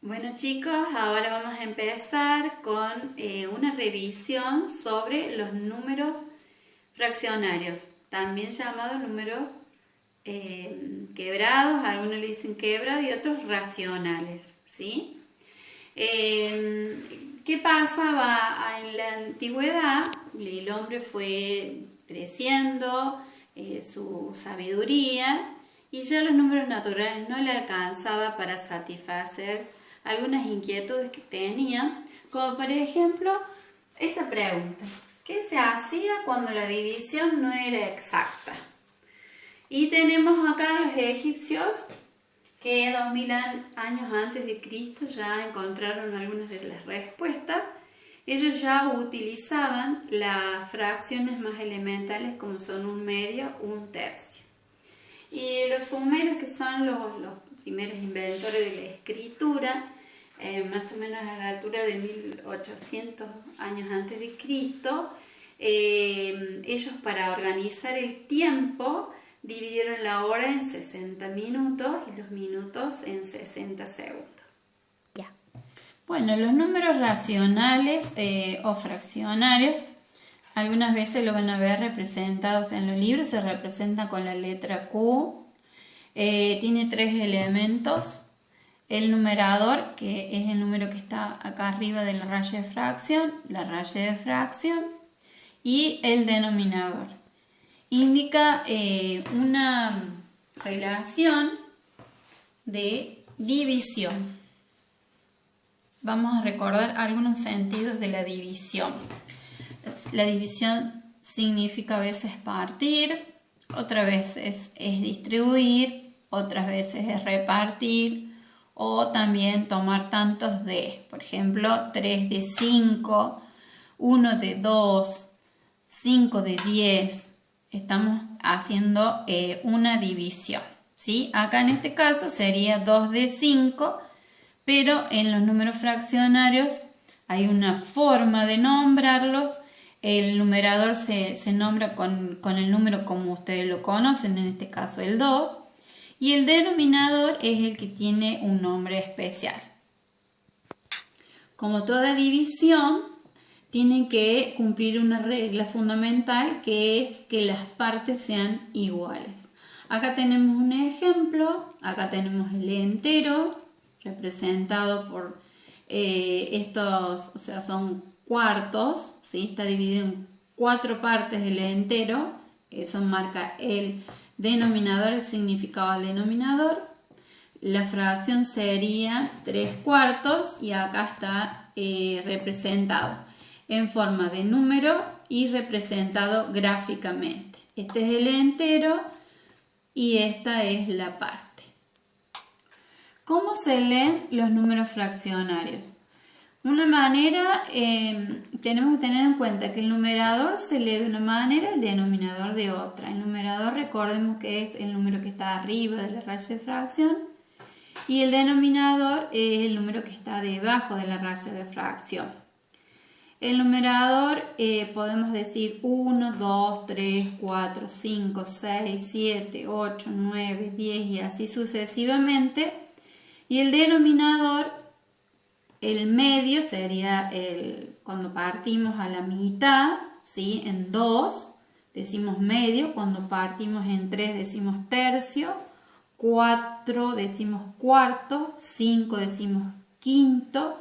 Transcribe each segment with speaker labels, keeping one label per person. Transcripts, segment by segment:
Speaker 1: Bueno chicos, ahora vamos a empezar con una revisión sobre los números fraccionarios, también llamados números quebrados, algunos le dicen quebrados y otros racionales, ¿sí? ¿Qué pasaba en la antigüedad? El hombre fue creciendo, su sabiduría, y ya los números naturales no le alcanzaba para satisfacer algunas inquietudes que tenía, como por ejemplo esta pregunta: ¿qué se hacía cuando la división no era exacta? Y tenemos acá a los egipcios que 2000 años antes de Cristo ya encontraron algunas de las respuestas. Ellos ya utilizaban las fracciones más elementales como son un medio, un tercio. Y los sumerios, que son los primeros inventores de la escritura, más o menos a la altura de 1800 años antes de Cristo, ellos, para organizar el tiempo, dividieron la hora en 60 minutos y los minutos en 60 segundos.
Speaker 2: Ya. Bueno, los números racionales o fraccionarios, algunas veces lo van a ver representados en los libros, se representa con la letra Q. Tiene tres elementos: el numerador, que es el número que está acá arriba de la raya de fracción, la raya de fracción, y el denominador. Indica una relación de división. Vamos a recordar algunos sentidos de la división. La división significa a veces partir, otras veces es distribuir, otras veces es repartir, o también tomar tantos de, por ejemplo, 3 de 5, 1 de 2, 5 de 10. Estamos haciendo una división, ¿sí? Acá en este caso sería 2 de 5, pero en los números fraccionarios hay una forma de nombrarlos. El numerador se nombra con el número como ustedes lo conocen, en este caso el 2, y el denominador es el que tiene un nombre especial. Como toda división, tiene que cumplir una regla fundamental, que es que las partes sean iguales. Acá tenemos un ejemplo. Acá tenemos el entero representado por estos, o sea, son cuartos, ¿sí? Está dividido en 4 partes el entero. Eso marca el denominador, el significado del denominador. La fracción sería 3 cuartos y acá está representado en forma de número y representado gráficamente. Este es el entero y esta es la parte. ¿Cómo se leen los números fraccionarios? Una manera, tenemos que tener en cuenta que el numerador se lee de una manera, el denominador de otra. El numerador, recordemos que es el número que está arriba de la raya de fracción, y el denominador es el número que está debajo de la raya de fracción. El numerador podemos decir 1, 2, 3, 4, 5, 6, 7, 8, 9, 10 y así sucesivamente. Y el denominador, el medio, sería cuando partimos a la mitad, ¿sí? En 2 decimos medio, cuando partimos en 3 decimos tercio, 4 decimos cuarto, 5 decimos quinto,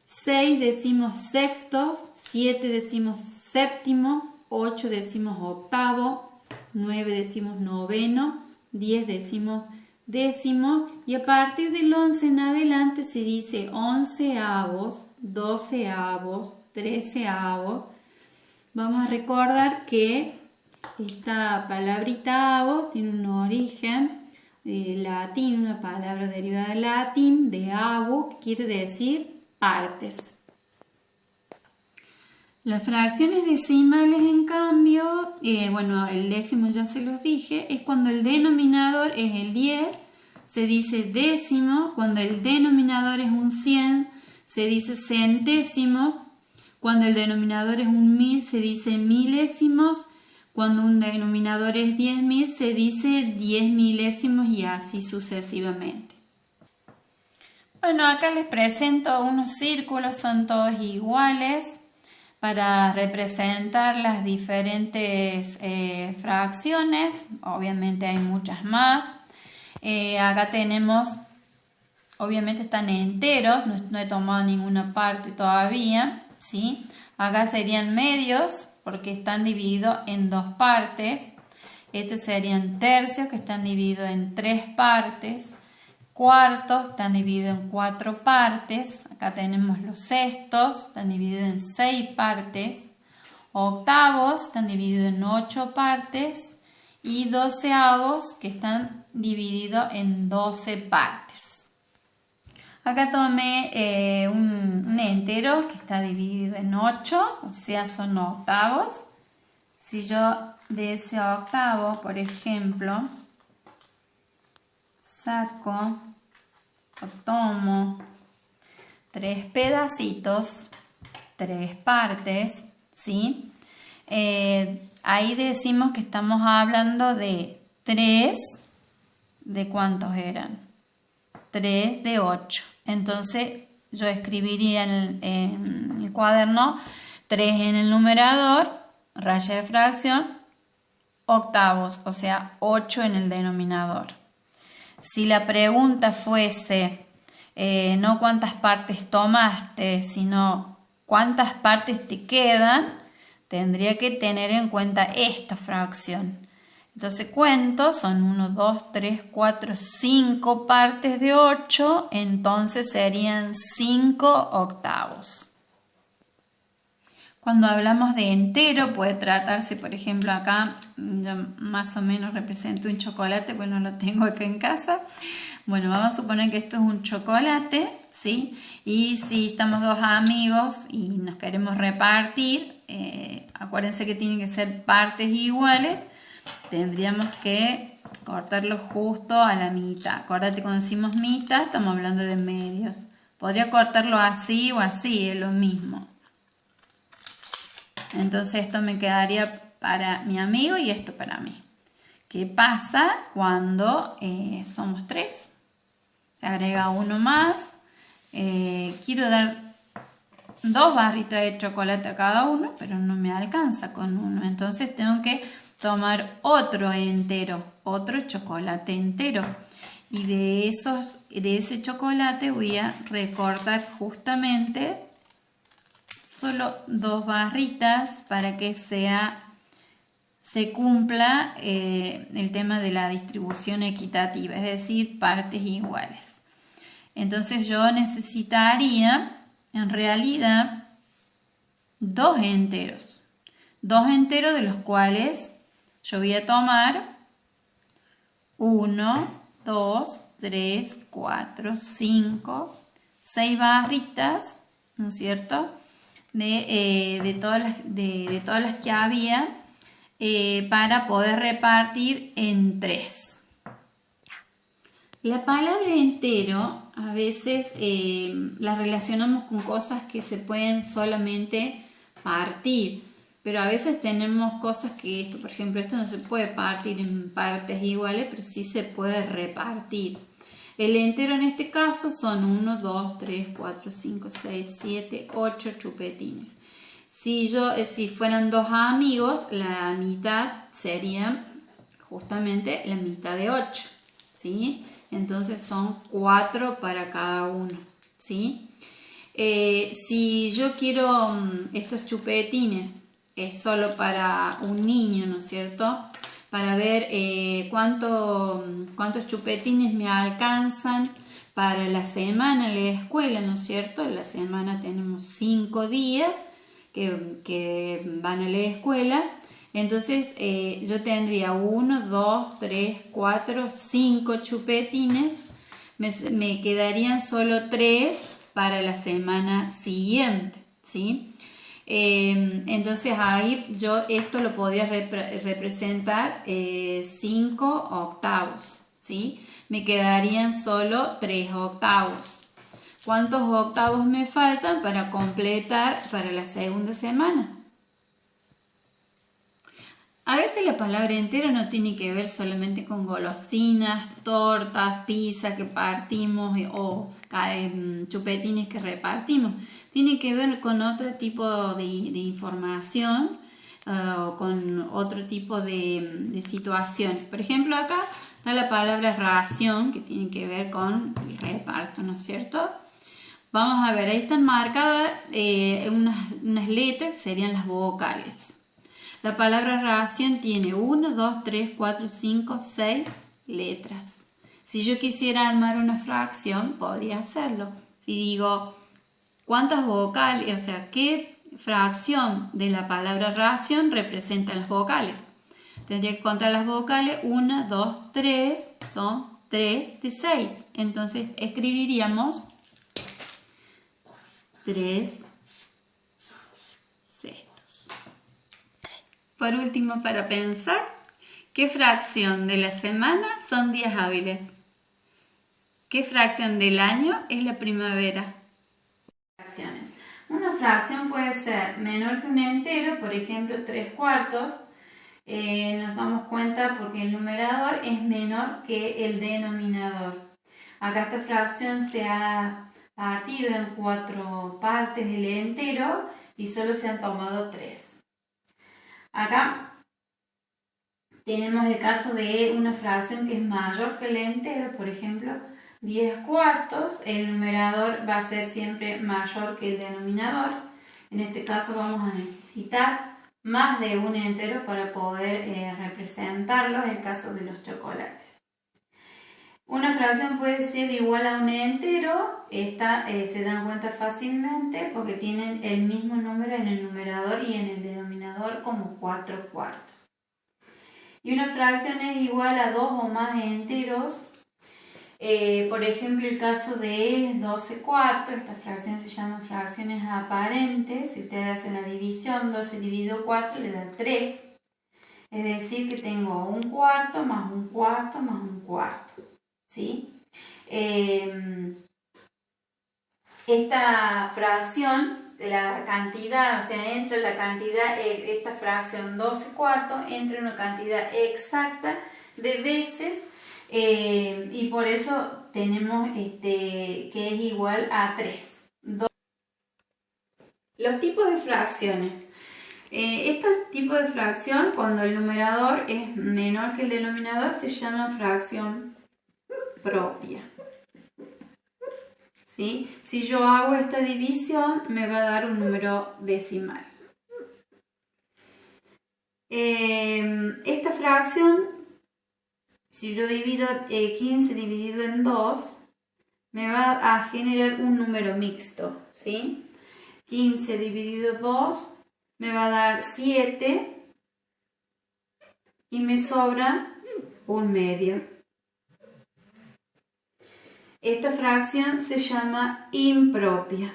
Speaker 2: 6 decimos sextos, 7 decimos séptimo, 8 decimos octavo, 9 decimos noveno, 10 decimos décimo, y a partir del 11 en adelante se dice onceavos, doceavos, treceavos. Vamos a recordar que esta palabrita avos tiene un origen latín, una palabra derivada del latín, de avo, que quiere decir partes. Las fracciones decimales, en cambio, bueno, el décimo ya se los dije, es cuando el denominador es el 10, se dice décimo. Cuando el denominador es un 100, se dice centésimos. Cuando el denominador es un 1000, se dice milésimos. Cuando un denominador es 10.000, se dice 10 milésimos, y así sucesivamente. Bueno, acá les presento unos círculos, son todos iguales para representar las diferentes fracciones. Obviamente hay muchas más. Acá tenemos, obviamente están enteros, no he tomado ninguna parte todavía, ¿sí? Acá serían medios porque están divididos en dos partes. Estos serían tercios que están divididos en tres partes. Cuartos están divididos en 4 partes. Acá tenemos los sextos, están divididos en 6 partes. Octavos están divididos en 8 partes. Y doceavos que están divididos en 12 partes. Acá tomé un entero que está dividido en 8, o sea, son octavos. Si yo de ese octavo, por ejemplo, saco o tomo 3 pedacitos, 3 partes, ¿sí? Ahí decimos que estamos hablando de 3, ¿de cuántos eran? 3 de 8. Entonces yo escribiría en el cuaderno 3 en el numerador, raya de fracción, octavos, o sea 8 en el denominador. Si la pregunta fuese no cuántas partes tomaste, sino cuántas partes te quedan, tendría que tener en cuenta esta fracción. Entonces cuento, son 1, 2, 3, 4, 5 partes de 8, entonces serían 5 octavos. Cuando hablamos de entero puede tratarse, por ejemplo, acá yo más o menos represento un chocolate, bueno, lo tengo acá en casa. Bueno, vamos a suponer que esto es un chocolate, ¿sí? Y si estamos dos amigos y nos queremos repartir, acuérdense que tienen que ser partes iguales, tendríamos que cortarlo justo a la mitad. Acuérdate, cuando decimos mitad, estamos hablando de medios. Podría cortarlo así o así, es lo mismo. Entonces esto me quedaría para mi amigo y esto para mí. ¿Qué pasa cuando somos 3? Se agrega uno más. Quiero dar 2 barritas de chocolate a cada uno, pero no me alcanza con uno. Entonces tengo que tomar otro entero, otro chocolate entero. Y de ese chocolate voy a recortar justamente solo 2 barritas para que se cumpla el tema de la distribución equitativa, es decir, partes iguales. Entonces yo necesitaría en realidad 2 enteros. 2 enteros de los cuales yo voy a tomar 1, 2, 3, 4, 5, 6 barritas, ¿no es cierto? De todas las que había para poder repartir en 3. La palabra entero a veces la relacionamos con cosas que se pueden solamente partir, pero a veces tenemos cosas que, por ejemplo, esto no se puede partir en partes iguales, pero sí se puede repartir. El entero en este caso son 1, 2, 3, 4, 5, 6, 7, 8 chupetines. Si fueran 2 amigos, la mitad sería justamente la mitad de 8, ¿sí? Entonces son 4 para cada uno, ¿sí? Si yo quiero estos chupetines, es solo para un niño, ¿no es cierto? Para ver cuántos chupetines me alcanzan para la semana en la escuela, ¿no es cierto? En la semana tenemos 5 días que van a la escuela. Entonces yo tendría 1, 2, 3, 4, 5 chupetines. Me quedarían solo 3 para la semana siguiente, ¿sí? Entonces ahí yo esto lo podría representar 5 octavos, ¿sí? Me quedarían solo 3 octavos. ¿Cuántos octavos me faltan para completar para la segunda semana? A veces la palabra entero no tiene que ver solamente con golosinas, tortas, pizza que partimos o chupetines que repartimos. Tiene que ver con otro tipo de información o con otro tipo de situaciones. Por ejemplo, acá está la palabra ración, que tiene que ver con el reparto, ¿no es cierto? Vamos a ver, ahí están marcadas unas letras que serían las vocales. La palabra ración tiene 1, 2, 3, 4, 5, 6 letras. Si yo quisiera armar una fracción, podría hacerlo. Si digo, ¿cuántas vocales? O sea, ¿qué fracción de la palabra ración representa las vocales? Tendría que contar las vocales. 1, 2, 3, son 3 de 6. Entonces escribiríamos 3 sextos. Por último, para pensar, ¿qué fracción de la semana son días hábiles? ¿Qué fracción del año es la primavera?
Speaker 1: Fracciones. Una fracción puede ser menor que un entero, por ejemplo 3/4. Nos damos cuenta porque el numerador es menor que el denominador. Acá esta fracción se ha partido en 4 partes del entero y solo se han tomado 3. Acá tenemos el caso de una fracción que es mayor que el entero, por ejemplo 10/4. El numerador va a ser siempre mayor que el denominador. En este caso vamos a necesitar más de un entero para poder representarlo en el caso de los chocolates. Una fracción puede ser igual a un entero. Esta se dan cuenta fácilmente porque tienen el mismo número en el numerador y en el denominador como 4/4. Y una fracción es igual a 2 o más enteros. Por ejemplo, el caso de 12/4, estas fracciones se llaman fracciones aparentes. Si ustedes hacen la división, 12 dividido 4 le da 3. Es decir, que tengo un cuarto más un cuarto más un cuarto. ¿Sí? Esta fracción, la cantidad, o sea, entra la cantidad, esta fracción 12/4, entra una cantidad exacta de veces. Y por eso tenemos que es igual a 3. Los tipos de fracciones. Estos tipos de fracción, cuando el numerador es menor que el denominador, se llama fracción propia. ¿Sí? Si yo hago esta división, me va a dar un número decimal. Esta fracción, si yo divido 15 dividido en 2, me va a generar un número mixto, ¿sí? 15 dividido 2 me va a dar 7 y me sobra un medio. Esta fracción se llama impropia.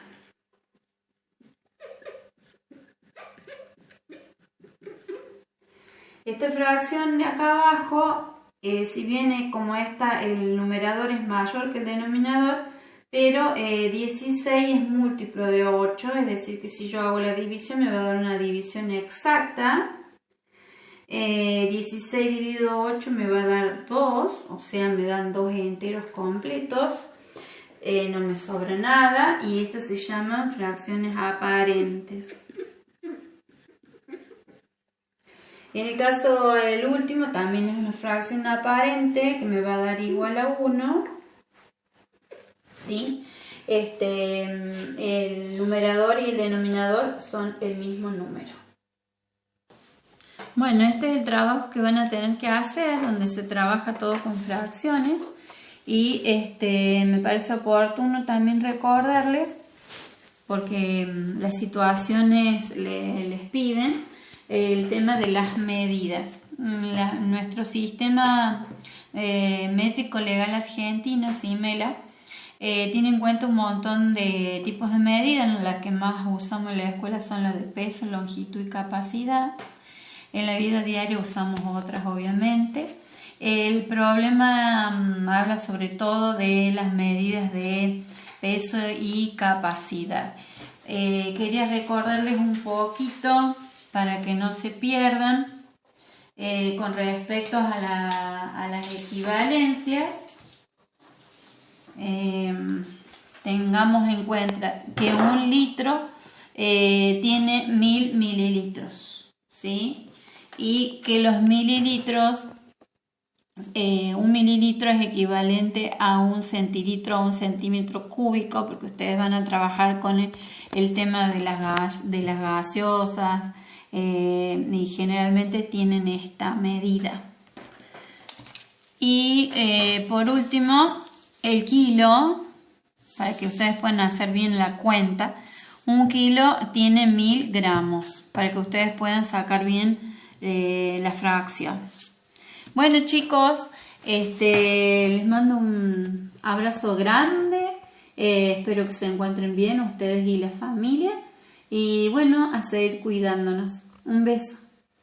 Speaker 1: Esta fracción de acá abajo, si bien como esta el numerador es mayor que el denominador, pero 16 es múltiplo de 8, es decir que si yo hago la división me va a dar una división exacta. 16 dividido 8 me va a dar 2, o sea me dan 2 enteros completos, no me sobra nada, y estas se llaman fracciones aparentes. En el caso del último también es una fracción aparente que me va a dar igual a 1, ¿sí? El numerador y el denominador son el mismo número.
Speaker 2: Bueno, este es el trabajo que van a tener que hacer, donde se trabaja todo con fracciones, y me parece oportuno también recordarles, porque las situaciones les piden, el tema de las medidas. Nuestro sistema métrico legal argentino, SIMELA, tiene en cuenta un montón de tipos de medidas. Las que más usamos en la escuela son las de peso, longitud y capacidad. En la vida diaria usamos otras, obviamente. El problema habla sobre todo de las medidas de peso y capacidad. Quería recordarles un poquito para que no se pierdan con respecto a las equivalencias, tengamos en cuenta que un litro tiene 1000 mililitros, ¿sí? Y que los mililitros, un mililitro es equivalente a un centilitro o un centímetro cúbico, porque ustedes van a trabajar con el tema de las gaseosas, y generalmente tienen esta medida. Y por último, el kilo, para que ustedes puedan hacer bien la cuenta. Un kilo tiene 1000 gramos, para que ustedes puedan sacar bien la fracción. Bueno, chicos, les mando un abrazo grande. Espero que se encuentren bien ustedes y la familia. Y bueno, a seguir cuidándonos. Un beso.